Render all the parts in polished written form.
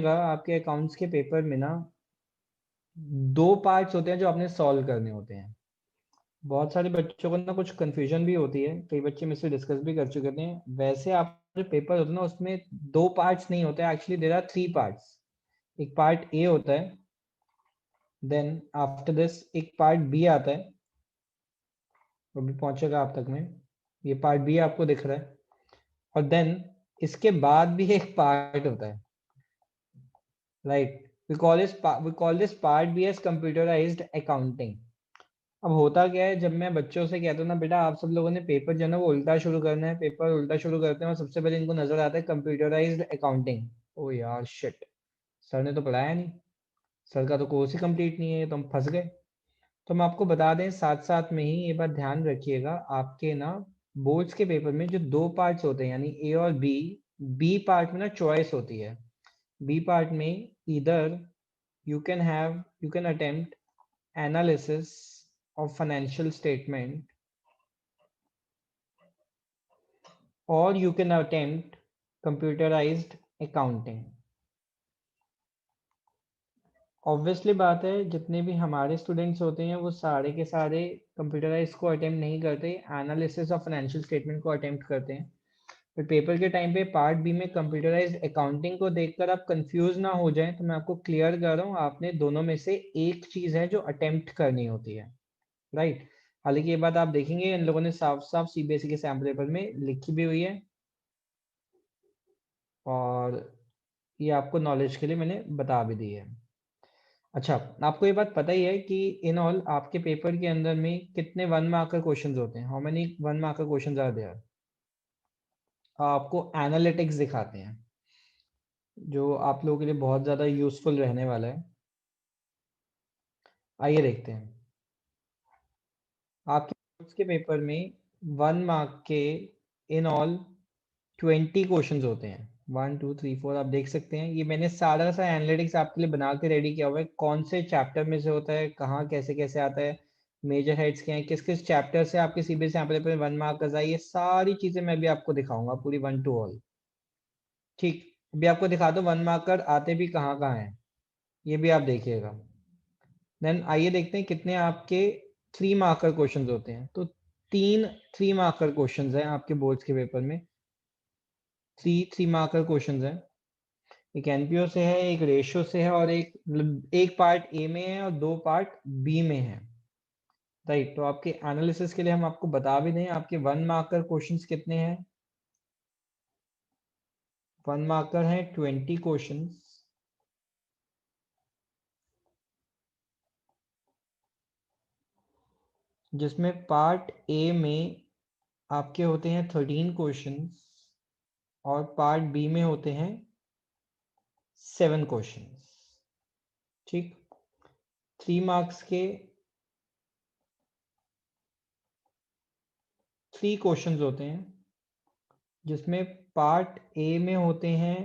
आपके अकाउंट्स के पेपर में ना 2 पार्ट्स होते हैं जो आपने सॉल्व करने होते हैं। बहुत सारे बच्चों को ना कुछ कंफ्यूजन भी होती है, कई बच्चे मुझसे डिस्कस भी कर चुके थे। वैसे आप जो पेपर होता है ना उसमें 2 पार्ट्स नहीं होते, एक्चुअली देयर आर 3 पार्ट्स। एक पार्ट ए होता है, देन आफ्टर दिस एक पार्ट बी आता है, वो भी पहुंचेगा आप तक में। ये पार्ट बी आपको दिख रहा है, और देन इसके बाद भी एक पार्ट होता है, right. We call this part be as computerised accounting. अब होता क्या है, जब मैं बच्चों से कहता हूँ ना बेटा आप सब लोगों ने पेपर जो है ना वो उल्टा शुरू करना है, पेपर उल्टा शुरू करते हैं और सबसे पहले इनको नजर आता है कंप्यूटराइज्ड अकाउंटिंग। ओ यार शिट, सर ने तो पढ़ाया नहीं, सर का तो कोर्स ही कंप्लीट नहीं है, तो हम फंस गए। तो हम आपको बता दें साथ साथ में ही ये बात ध्यान रखिएगा, आपके ना बोर्ड्स के पेपर में जो 2 पार्ट्स होते हैं यानी ए और बी, बी पार्ट में ना चॉइस होती है। बी पार्ट में इधर you can attempt analysis of financial statement, or you can attempt computerized accounting. Obviously बात है जितने भी हमारे स्टूडेंट्स होते हैं वो सारे के सारे कंप्यूटराइज को अटेम्प्ट नहीं करते, एनालिसिस ऑफ फाइनेंशियल स्टेटमेंट को अटेम्प्ट करते हैं। फिर पेपर के टाइम पे पार्ट बी में कंप्यूटराइज्ड अकाउंटिंग को देखकर आप कंफ्यूज ना हो जाएं, तो मैं आपको क्लियर कर रहा हूँ, आपने दोनों में से एक चीज है जो अटेम्प्ट करनी होती है, राइट। हालांकि ये बात आप देखेंगे इन लोगों ने साफ साफ सीबीएसई के सैम्पल पेपर में लिखी भी हुई है, और ये आपको नॉलेज के लिए मैंने बता भी दी है। अच्छा, आपको ये बात पता ही है कि इन ऑल आपके पेपर के अंदर में कितने 1 मार्कर क्वेश्चंस होते हैं? How many 1 marker questions are there? आपको एनालिटिक्स दिखाते हैं जो आप लोगों के लिए बहुत ज़्यादा यूजफुल रहने वाला है। आइए देखते हैं। आपके के पेपर में 1 मार्क के इन ऑल 20 क्वेश्चंस होते हैं। 1 2 3 4 आप देख सकते हैं, ये मैंने सारा सा एनालिटिक्स आपके लिए बना के रेडी किया हुआ है, कौन से चैप्टर में से होता है, कहाँ कैसे कैसे आता है, मेजर हेड्स क्या हैं, किस किस चैप्टर से आपके सीबीएसई सैंपल पेपर में 1 मार्क का ये सारी चीजें मैं भी आपको दिखाऊंगा, पूरी 1 to ऑल। ठीक, अभी आपको दिखा दो 1 मार्कर आते भी कहाँ कहाँ हैं, ये भी आप देखिएगा। देन आइए देखते हैं कितने आपके 3 मार्कर क्वेश्चंस होते हैं। तो 3 मार्कर क्वेश्चंस हैं आपके बोर्ड्स के पेपर में, 3 मार्कर क्वेश्चंस हैं। एक एनपीओ से है, एक रेशियो से है, और एक पार्ट ए में है और 2 पार्ट बी में है, राइट। तो आपके एनालिसिस के लिए हम आपको बता भी दें, आपके 1 मार्कर क्वेश्चंस कितने हैं? 1 मार्कर है 20 क्वेश्चंस, जिसमें पार्ट ए में आपके होते हैं 13 क्वेश्चंस और पार्ट बी में होते हैं 7 क्वेश्चंस। ठीक, 3 मार्क्स के 3 क्वेश्चंस होते हैं, जिसमें पार्ट ए में होते हैं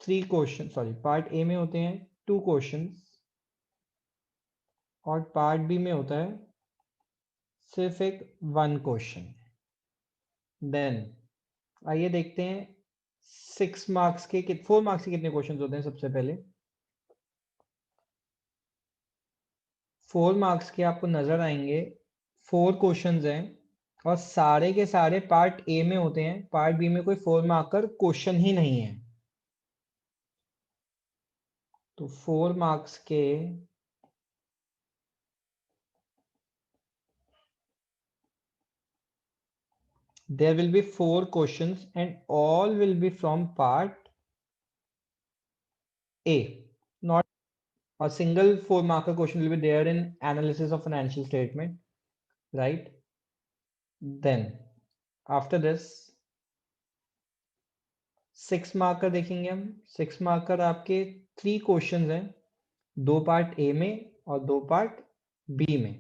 3 क्वेश्चन, सॉरी पार्ट ए में होते हैं 2 क्वेश्चंस और पार्ट बी में होता है सिर्फ एक 1 क्वेश्चन। देन आइए देखते हैं 6 मार्क्स के 4 मार्क्स के कितने क्वेश्चंस होते हैं। सबसे पहले 4 मार्क्स के आपको नजर आएंगे 4 क्वेश्चंस हैं, और सारे के सारे पार्ट ए में होते हैं, पार्ट बी में कोई 4 मार्कर क्वेश्चन ही नहीं है। तो 4 मार्क्स के there will be 4 questions and all will be from part A. Not a single 4 marker question will be there in analysis of financial statement, right? Then after this 6 marker देखेंगे हम। 6 marker आपके 3 questions हैं, 2 part A में और 2 part B में।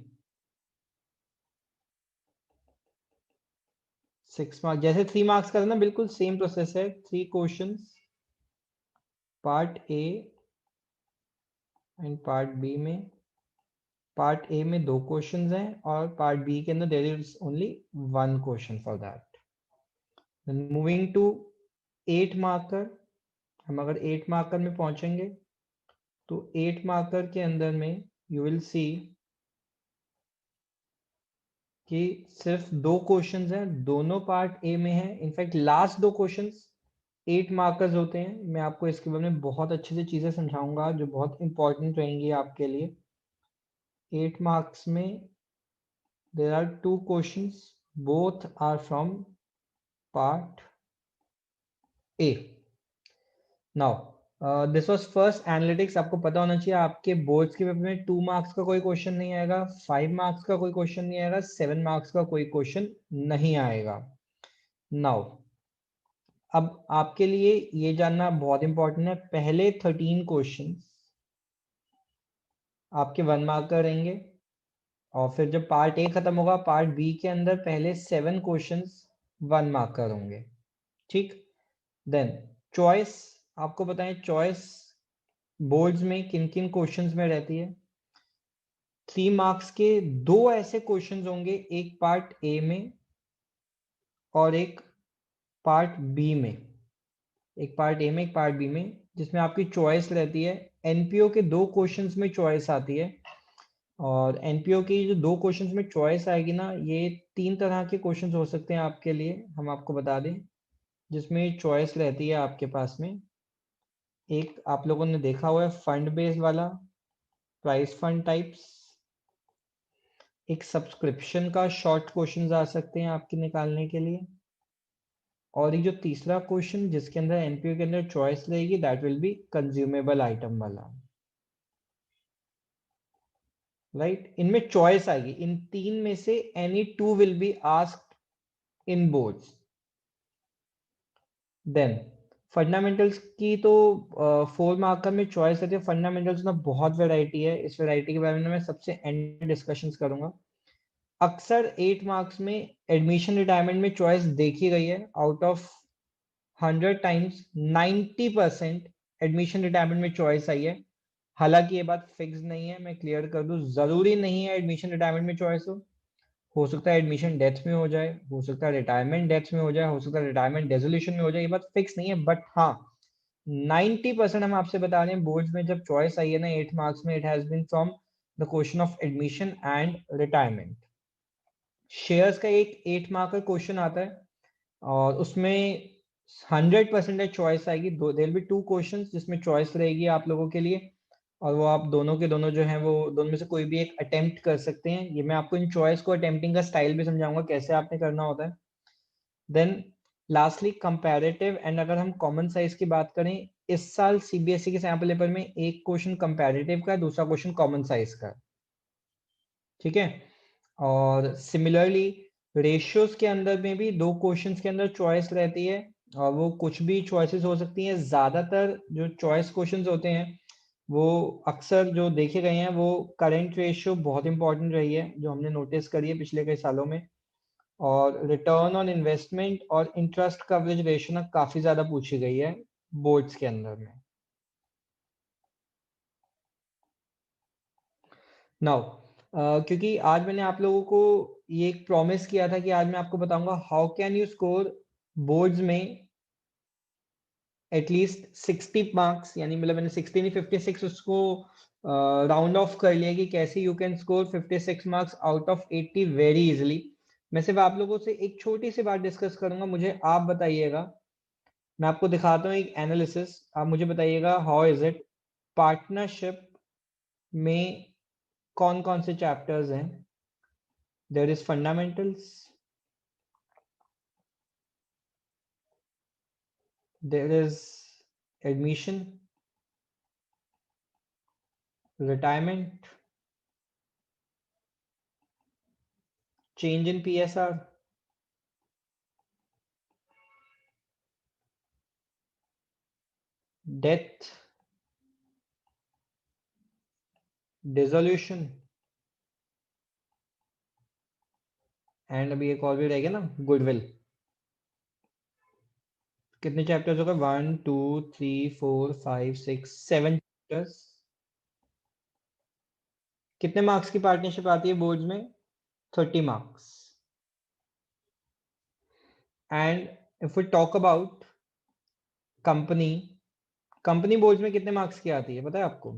6 mark जैसे 3 marks का था ना, बिल्कुल सेम प्रोसेस है। 3 questions part A and part B में। पार्ट ए में 2 क्वेश्चंस हैं और पार्ट बी के अंदर there is only 1 question for that. Then moving to 8 marker, हम अगर 8 मार्कर में पहुंचेंगे तो 8 मार्कर के अंदर में यू विल सी कि सिर्फ 2 क्वेश्चंस हैं, दोनों पार्ट ए में है। इनफैक्ट लास्ट 2 क्वेश्चंस 8 मार्कर्स होते हैं। मैं आपको इसके बारे में बहुत अच्छे से चीजें समझाऊंगा जो बहुत इंपॉर्टेंट रहेंगी आपके लिए। 8 मार्क्स में there are 2 questions, both are from part A. Now this was first analytics। आपको पता होना चाहिए आपके बोर्ड्स के पेपर में 2 मार्क्स का कोई क्वेश्चन नहीं आएगा, 5 मार्क्स का कोई क्वेश्चन नहीं आएगा, 7 मार्क्स का कोई क्वेश्चन नहीं आएगा। नाउ अब आपके लिए ये जानना बहुत इंपॉर्टेंट है, पहले 13 क्वेश्चंस आपके 1 मार्क का रहेंगे और फिर जब पार्ट ए खत्म होगा पार्ट बी के अंदर पहले 7 क्वेश्चंस 1 मार्क का होंगे। ठीक, देन चॉइस, आपको बताएं चॉइस बोर्ड्स में किन किन क्वेश्चंस में रहती है। 3 मार्क्स के 2 ऐसे क्वेश्चंस होंगे, एक पार्ट ए में और एक पार्ट बी में, एक पार्ट ए में एक पार्ट बी में, जिसमें आपकी चॉइस रहती है। एनपीओ के 2 क्वेश्चंस में चॉइस आती है और एनपीओ की जो 2 क्वेश्चंस में चॉइस आएगी ना, ये 3 तरह के क्वेश्चंस हो सकते हैं आपके लिए, हम आपको बता दें, जिसमें चॉइस रहती है आपके पास में। एक आप लोगों ने देखा हुआ है फंड बेस्ड वाला, प्राइस फंड टाइप्स, एक सब्सक्रिप्शन का शॉर्ट क्वेश्चंस आ सकते हैं आपके निकालने के लिए, और ये जो तीसरा क्वेश्चन जिसके अंदर एनपीओ के अंदर चॉइस रहेगी that will be consumable item वाला। राइट, इनमें चॉइस आएगी, इन 3 में से any 2 will be asked in boards. Then fundamentals की तो 4 मार्कर में चॉइस रहती है। फंडामेंटल्स में बहुत वैरायटी है, इस वैरायटी के बारे में मैं सबसे एंड डिस्कशंस करूंगा। अक्सर 8 मार्क्स में एडमिशन रिटायरमेंट में चॉइस देखी गई है, out of 100 times 90% admission retirement में चॉइस आई है। हालांकि ये बात फिक्स नहीं है, मैं क्लियर कर दूं, जरूरी नहीं है एडमिशन रिटायरमेंट में चॉइस हो सकता है एडमिशन डेथ में हो जाए, हो सकता है रिटायरमेंट डेथ में हो जाए, हो सकता है रिटायरमेंट रेजोल्यूशन में हो जाए, ये बात फिक्स नहीं है। बट हाँ 90% हम आपसे बता रहे हैं बोर्ड्स में जब चॉइस आई है ना 8 मार्क्स में, it has been from the question of admission and retirement. Shares का एक 8 मार्क का क्वेश्चन आता है और उसमें 100% चॉइस आएगी। देयर बी 2 क्वेश्चंस जिसमें चॉइस रहेगी आप लोगों के लिए, और वो आप दोनों के दोनों जो हैं वो दोनों में से कोई भी एक अटेम्प्ट कर सकते हैं। ये मैं आपको इन चॉइस को अटेम्प्टिंग का स्टाइल भी समझाऊंगा कैसे आपने करना होता है। देन लास्टली कंपैरेटिव, एंड अगर हम कॉमन साइज की बात करें, इस साल सीबीएसई के सैंपल पेपर में एक क्वेश्चन कंपैरेटिव का है, दूसरा क्वेश्चन कॉमन साइज का है। ठीक है, और सिमिलरली रेशियोज के अंदर में भी 2 क्वेश्चंस के अंदर चॉइस रहती है और वो कुछ भी चॉइसेस हो सकती हैं। ज्यादातर जो चॉइस क्वेश्चंस होते हैं वो अक्सर जो देखे गए हैं वो करंट रेशियो बहुत इंपॉर्टेंट रही है जो हमने नोटिस करी है पिछले कई सालों में, और रिटर्न ऑन इन्वेस्टमेंट और इंटरेस्ट कवरेज रेशियो ना काफी ज्यादा पूछी गई है बोर्ड्स के अंदर में। नाउ क्योंकि आज मैंने आप लोगों को ये एक प्रॉमिस किया था कि आज मैं आपको बताऊंगा how can you score boards में एटलीस्ट 60 मार्क्स, यानी मतलब मैंने 60 नहीं 56 उसको राउंड ऑफ कर लिया कि कैसे you can score 56 marks out of 80 very easily. मैं सिर्फ आप लोगों से एक छोटी सी बात डिस्कस करूंगा, मुझे आप बताइएगा, मैं आपको दिखाता हूँ एक एनालिसिस, आप मुझे बताइएगा हाउ इज इट। पार्टनरशिप में कौन कौन से चैप्टर्स हैं? There is fundamentals, there is admission, retirement, change in PSR, death, dissolution, and अभी एक और भी रह गया ना, गुडविल। कितने चैप्टर्स हो गए? 1 2 3 4 5 6 7 चैप्टर्स। कितने मार्क्स की पार्टनरशिप आती है बोर्ड्स में? 30 marks. And if we talk about company, company board में कितने मार्क्स की आती है पता है आपको?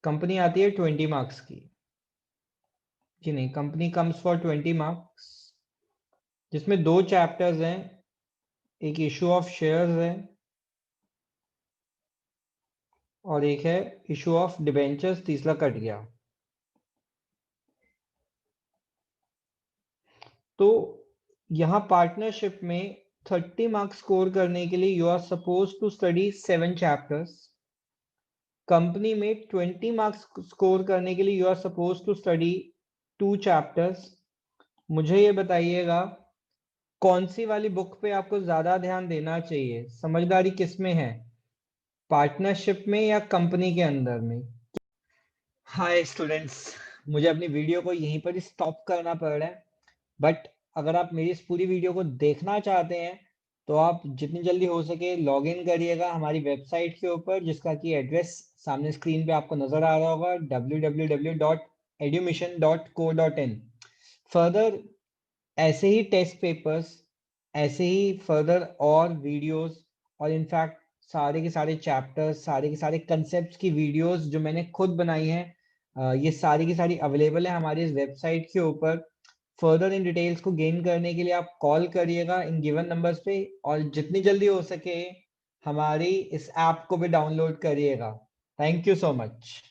कंपनी आती है 20 मार्क्स की। जी नहीं, कंपनी कम्स फॉर 20 मार्क्स, जिसमें 2 चैप्टर्स हैं, एक इशू ऑफ शेयर्स है और एक है इशू ऑफ डिबेंचर्स, तीसरा कट गया। तो यहाँ पार्टनरशिप में 30 मार्क्स स्कोर करने के लिए you are suppose to study 7 chapters. Company में 20 मार्क्स स्कोर करने के लिए you are suppose to study 2 chapters. मुझे ये बताइएगा कौन सी वाली बुक पे आपको ज्यादा ध्यान देना चाहिए, समझदारी किस में है, पार्टनरशिप में या कंपनी के अंदर में? हाय स्टूडेंट्स, मुझे अपनी वीडियो को यहीं पर स्टॉप करना पड़ रहा है, बट अगर आप मेरी इस पूरी वीडियो को देखना चाहते हैं तो आप जितनी जल्दी हो सके लॉग इन करिएगा हमारी वेबसाइट के ऊपर, जिसका कि एड्रेस सामने स्क्रीन पे आपको नजर आ रहा होगा, www.edumission.co.in। फर्दर ऐसे ही टेस्ट पेपर्स, ऐसे ही फर्दर और वीडियोस और इनफैक्ट सारे के सारे चैप्टर्स, सारे के सारे कंसेप्ट्स की वीडियोस जो मैंने खुद बनाई हैं, ये सारी की सारी अवेलेबल है हमारी इस वेबसाइट के ऊपर। फर्दर इन डिटेल्स को गेन करने के लिए आप कॉल करिएगा इन गिवन नंबर्स पे, और जितनी जल्दी हो सके हमारी इस ऐप को भी डाउनलोड करिएगा। Thank you so much.